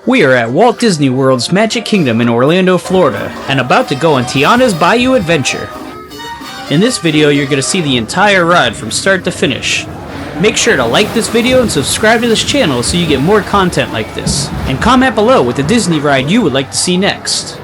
We are at Walt Disney World's Magic Kingdom in Orlando, Florida, and about to go on Tiana's Bayou adventure. In this video, you're going to see the entire ride from start to finish. Make sure to like this video and subscribe to this channel so you get more content like this. And comment below with the Disney ride you would like to see next.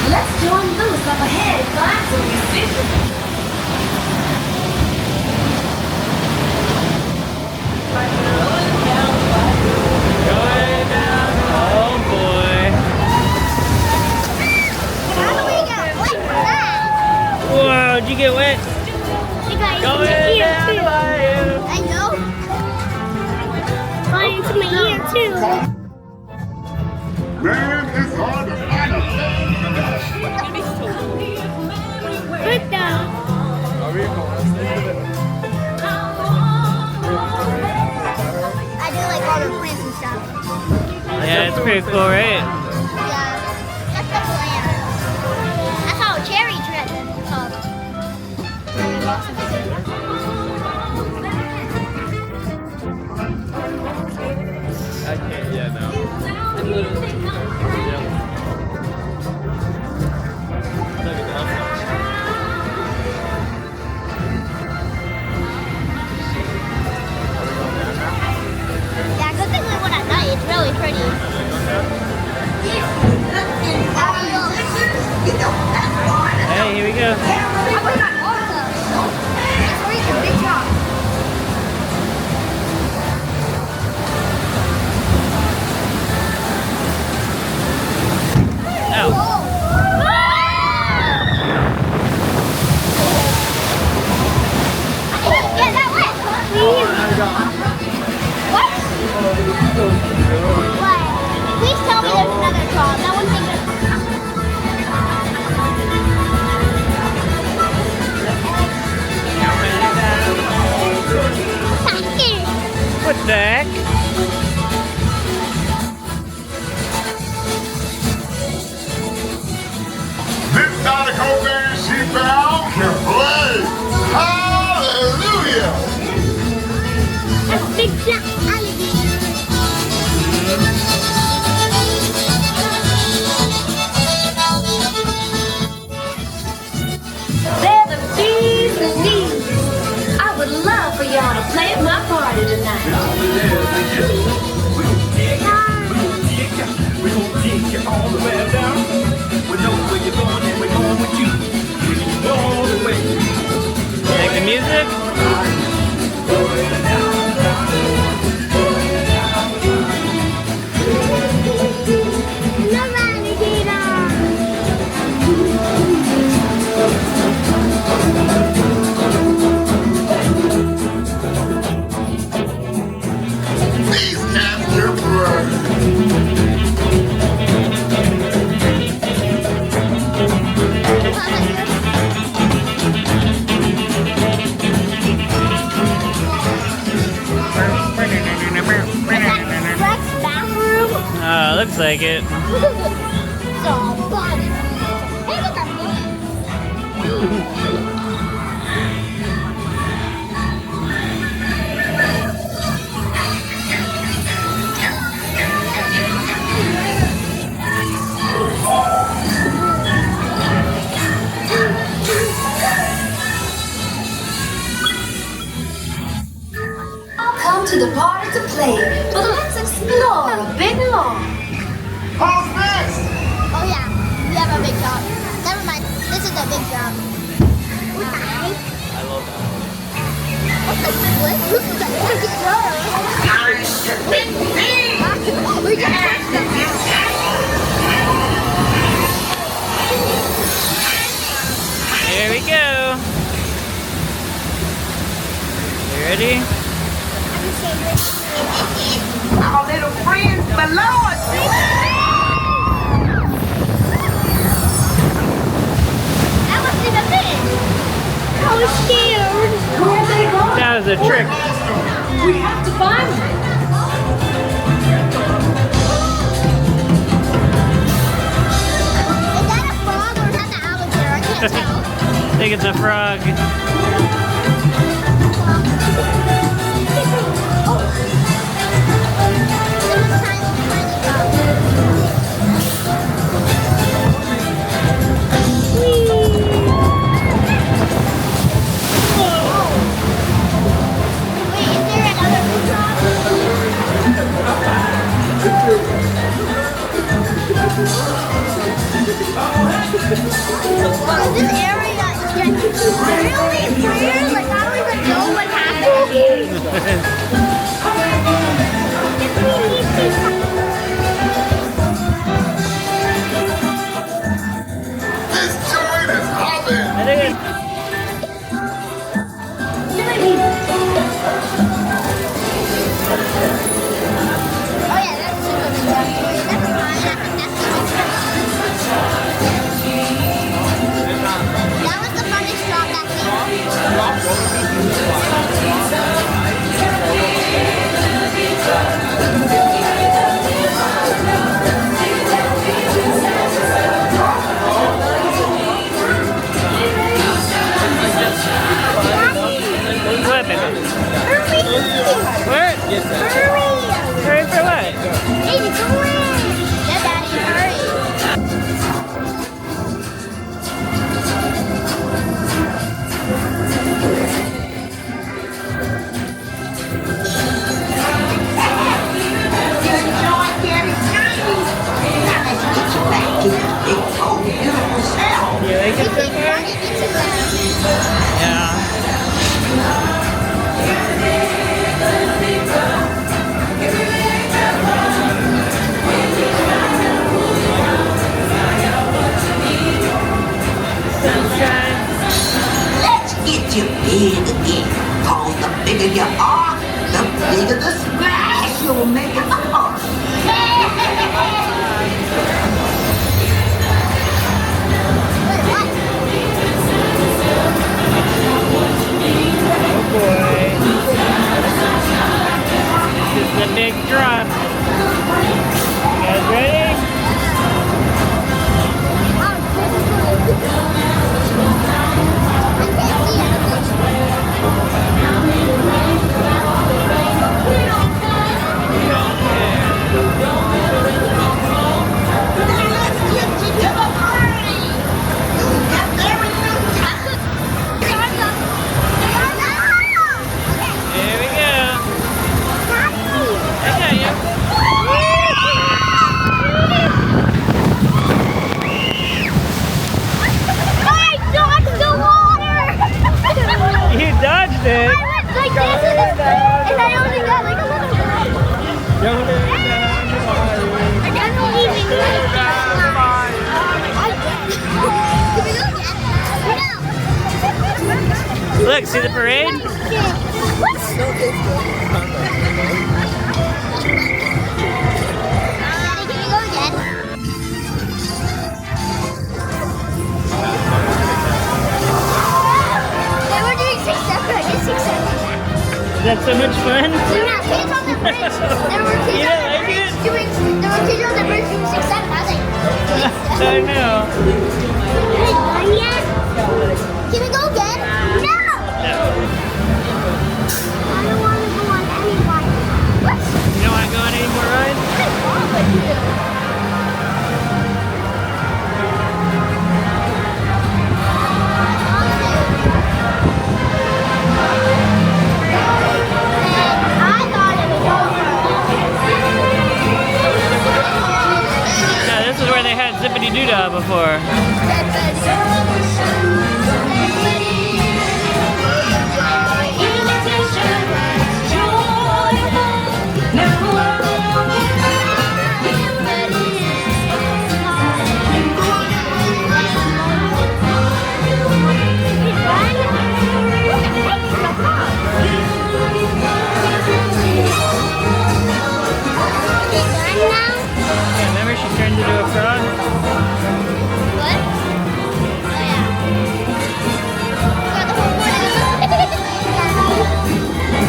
Let's join those up ahead and climb some musicians. Going down, oh boy. How do we get wet for that? Whoa, did you get wet? You guys Going down the bayou. I know. Flying into my ear too. Man, it's hard to find a What the? I do like all the plants and stuff. Yeah, it's pretty cool, right? Yeah, that's the plant. That's how cherry tree Okay, yeah, no. Yeah, good thing we went at night. It's really pretty. looks like it. So fun. Hey, look, I'm Come to the party to play, but let's explore a big lawn. Who's this? Oh yeah, we have a big dog. Never mind, this is a big dog. Okay. I love that. What's the split? Who's the big dog? We just touched them. Here we go. You ready? Our little friends below us. That wasn't even big. I was scared. Where are they going? That was a trick. We have to find them. Is that a frog or is that the alligator? I can't tell. I think it's a frog. This area is getting really weird. Like I don't even know what happened here. This joint is hopping. I think it's Oh yeah, that's super big. That's fine. I think that's that was the funniest drop that what, baby? What? Hurry for what? Hey, go away! Yeah, Daddy, hurry! You like it so far? Yeah. Sunshine. Let's get you big again. Cause the bigger you are, the bigger the splash you'll make in the heart. Oh boy. This is a big drop. You guys ready? Here we go. I got you. I dodged the water! You dodged it. I went like this and I only got like a little bit. I don't even know. Can we go again? No. Look, see the parade? What? Daddy, can we go again? They were doing 6 separate. I did 6 separate. Is that so much fun? There were kids on the bridge. There were kids You on don't the like bridge it? doing. There were She chose the first 2, 6, 7. I was like, I know. can we go again? No! I don't want to go on any ride. What? You don't want to go on any more rides? I want to. Yeah, this is where they had Zippity Doodah before. Yeah, remember she turned into a frog? What? Oh, yeah. Got the whole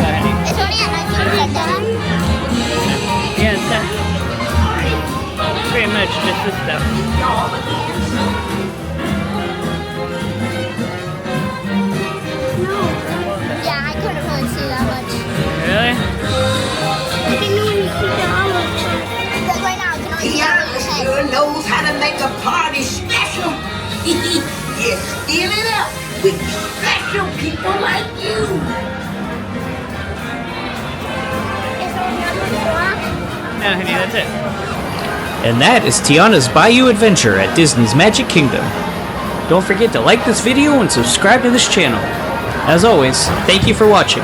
morning. It's only at 19 Yeah, it's pretty much just this stuff. Yeah, I couldn't really see that much. Really? I can only see the olive. Because right now I can only see the Tiana olive head. sure knows how to make a party special. Yeah, fill it up with special people like you. Is there another block? No, honey, that's it. And that is Tiana's Bayou adventure at Disney's Magic Kingdom. Don't forget to like this video and subscribe to this channel. As always, thank you for watching.